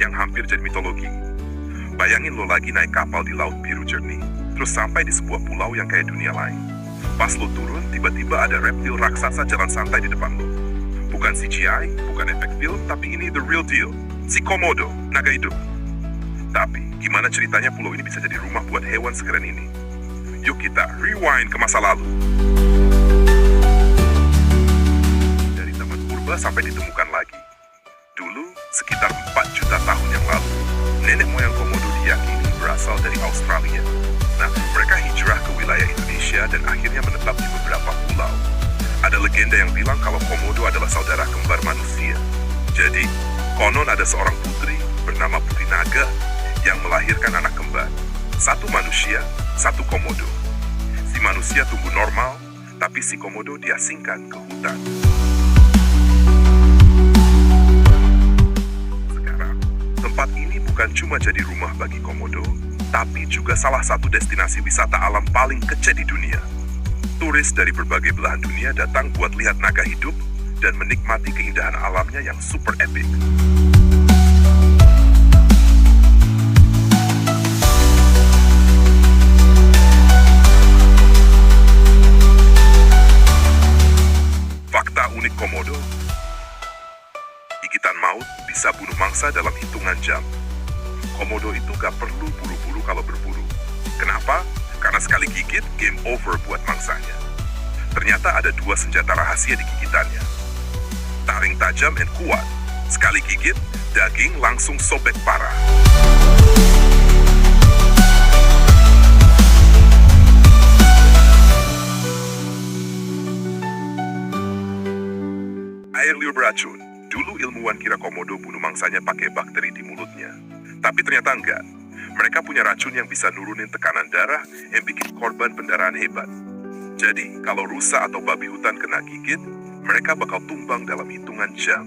yang hampir jadi mitologi. Bayangin lo lagi naik kapal di laut biru jernih, terus sampai di sebuah pulau yang kayak dunia lain. Pas lo turun, tiba-tiba ada reptil raksasa jalan santai di depan lo. Bukan CGI, bukan efek film, tapi ini the real deal. Si Komodo, naga hidup. Tapi, gimana ceritanya pulau ini bisa jadi rumah buat hewan sekeren ini? Yuk kita rewind ke masa lalu. Dari zaman purba sampai ditemukan lagi. Dulu, sekitar 4 juta tahun yang lalu, nenek moyang Komodo diyakini berasal dari Australia. Nah, mereka hijrah ke wilayah Indonesia dan akhirnya menetap di beberapa pulau. Ada legenda yang bilang kalau Komodo adalah saudara kembar manusia. Jadi, konon ada seorang putri bernama Putri Naga yang melahirkan anak kembar. Satu manusia, satu Komodo. Si manusia tumbuh normal, tapi si Komodo diasingkan ke hutan. Sekarang, tempat ini bukan cuma jadi rumah bagi Komodo, tapi juga salah satu destinasi wisata alam paling kece di dunia. Turis dari berbagai belahan dunia datang buat lihat naga hidup dan menikmati keindahan alamnya yang super epic. Fakta unik Komodo, gigitan maut bisa bunuh mangsa dalam hitungan jam. Komodo itu gak perlu buru-buru kalau berburu. Kenapa? Karena sekali gigit, game over buat mangsanya. Ternyata ada 2 senjata rahasia di gigitannya. Taring tajam dan kuat. Sekali gigit, daging langsung sobek parah. Air liur beracun. Dulu ilmuwan kira Komodo bunuh mangsanya pakai bakteri di mulutnya. Tapi ternyata enggak. Mereka punya racun yang bisa nurunin tekanan darah yang bikin korban pendarahan hebat. Jadi, kalau rusa atau babi hutan kena gigit, mereka bakal tumbang dalam hitungan jam.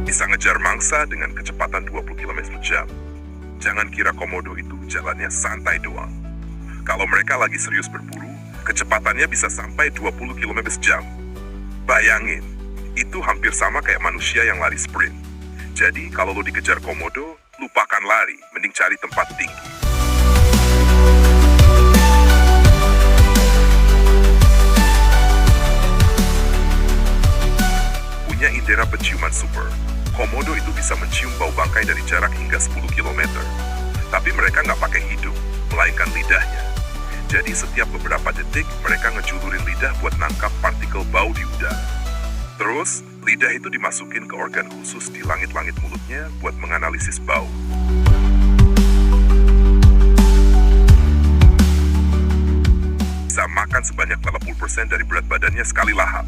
Bisa ngejar mangsa dengan kecepatan 20 km per jam. Jangan kira Komodo itu jalannya santai doang. Kalau mereka lagi serius berburu, kecepatannya bisa sampai 20 km per jam. Bayangin, itu hampir sama kayak manusia yang lari sprint. Jadi, kalau lo dikejar Komodo, lupakan lari, mending cari tempat tinggi. Punya indera penciuman super. Komodo itu bisa mencium bau bangkai dari jarak hingga 10 km. Tapi mereka nggak pakai hidung, melainkan lidahnya. Jadi setiap beberapa detik, mereka ngejulurin lidah buat nangkap partikel bau di udara. Terus, lidah itu dimasukin ke organ khusus di langit-langit mulutnya buat menganalisis bau. Bisa makan sebanyak 80% dari berat badannya sekali lahap.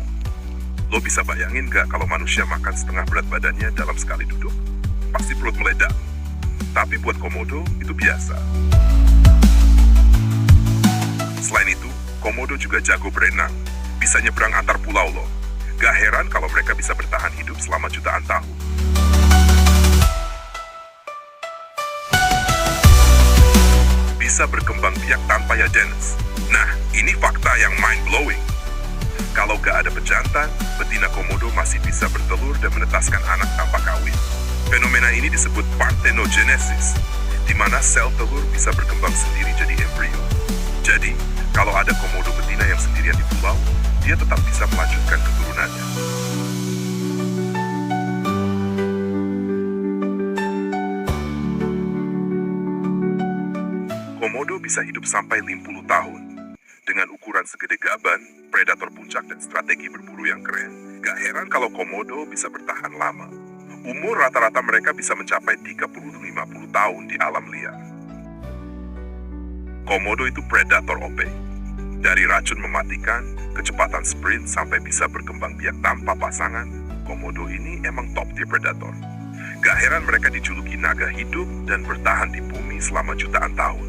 Lo bisa bayangin gak kalau manusia makan setengah berat badannya dalam sekali duduk? Pasti perut meledak. Tapi buat Komodo, itu biasa. Selain itu, Komodo juga jago berenang. Bisa nyebrang antar pulau loh. Gak heran kalau mereka bisa bertahan hidup selama jutaan tahun. Bisa berkembang biak tanpa Dennis. Nah, ini fakta yang mind-blowing. Kalau gak ada pejantan, betina Komodo masih bisa bertelur dan menetaskan anak tanpa kawin. Fenomena ini disebut parthenogenesis, di mana sel telur bisa berkembang sendiri jadi embrio. Jadi, kalau ada Komodo betina yang sendirian di pulau, dia tetap bisa melanjutkan keturunannya. Komodo bisa hidup sampai 50 tahun. Dengan ukuran segede gaban, predator puncak dan strategi berburu yang keren, gak heran kalau Komodo bisa bertahan lama. Umur rata-rata mereka bisa mencapai 30-50 tahun di alam liar. Komodo itu predator OP. Dari racun mematikan, kecepatan sprint sampai bisa berkembang biak tanpa pasangan, Komodo ini emang top tier predator. Gak heran mereka dijuluki naga hidup dan bertahan di bumi selama jutaan tahun.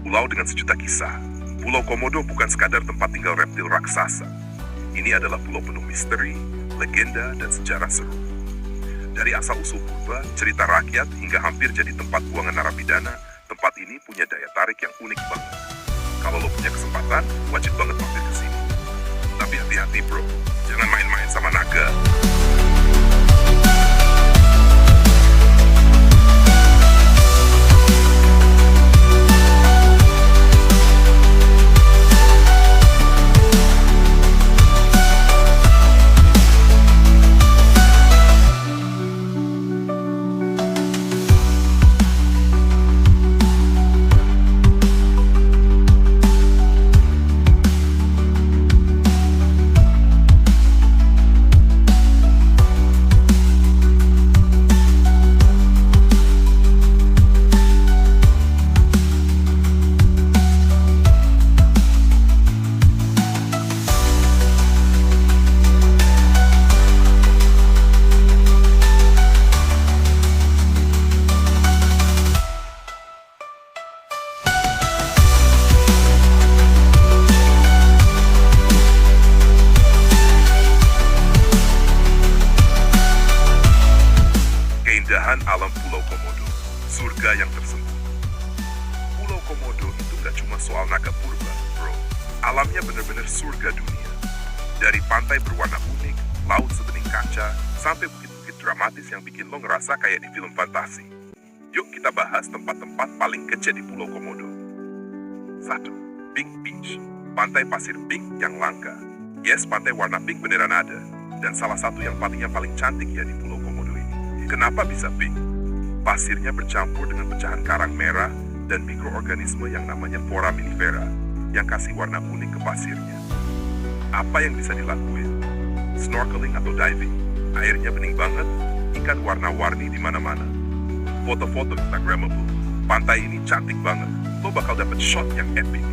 Pulau dengan sejuta kisah. Pulau Komodo bukan sekadar tempat tinggal reptil raksasa. Ini adalah pulau penuh misteri, legenda, dan sejarah seru. Dari asal-usul purba, cerita rakyat, hingga hampir jadi tempat buangan narapidana, tempat ini punya daya tarik yang unik banget. Kalau lo punya kesempatan, wajib banget mampir ke sini. Tapi hati-hati bro, jangan main-main sama naga. Keindahan alam Pulau Komodo, surga yang tersembunyi. Pulau Komodo itu nggak cuma soal naga purba, bro. Alamnya bener-bener surga dunia. Dari pantai berwarna unik, laut sebening kaca, sampai bukit-bukit dramatis yang bikin lo ngerasa kayak di film fantasi. Yuk kita bahas tempat-tempat paling kece di Pulau Komodo. 1. Pink Beach, pantai pasir pink yang langka. Yes, pantai warna pink beneran ada. Dan salah satu yang paling cantik ya di Pulau Komodo ini. Kenapa bisa pink? Pasirnya bercampur dengan pecahan karang merah dan mikroorganisme yang namanya foraminifera yang kasih warna unik ke pasirnya. Apa yang bisa dilakuin? Snorkeling atau diving? Airnya bening banget, ikan warna-warni di mana-mana. Foto-foto Instagramable. Pantai ini cantik banget. Lo bakal dapet shot yang epic.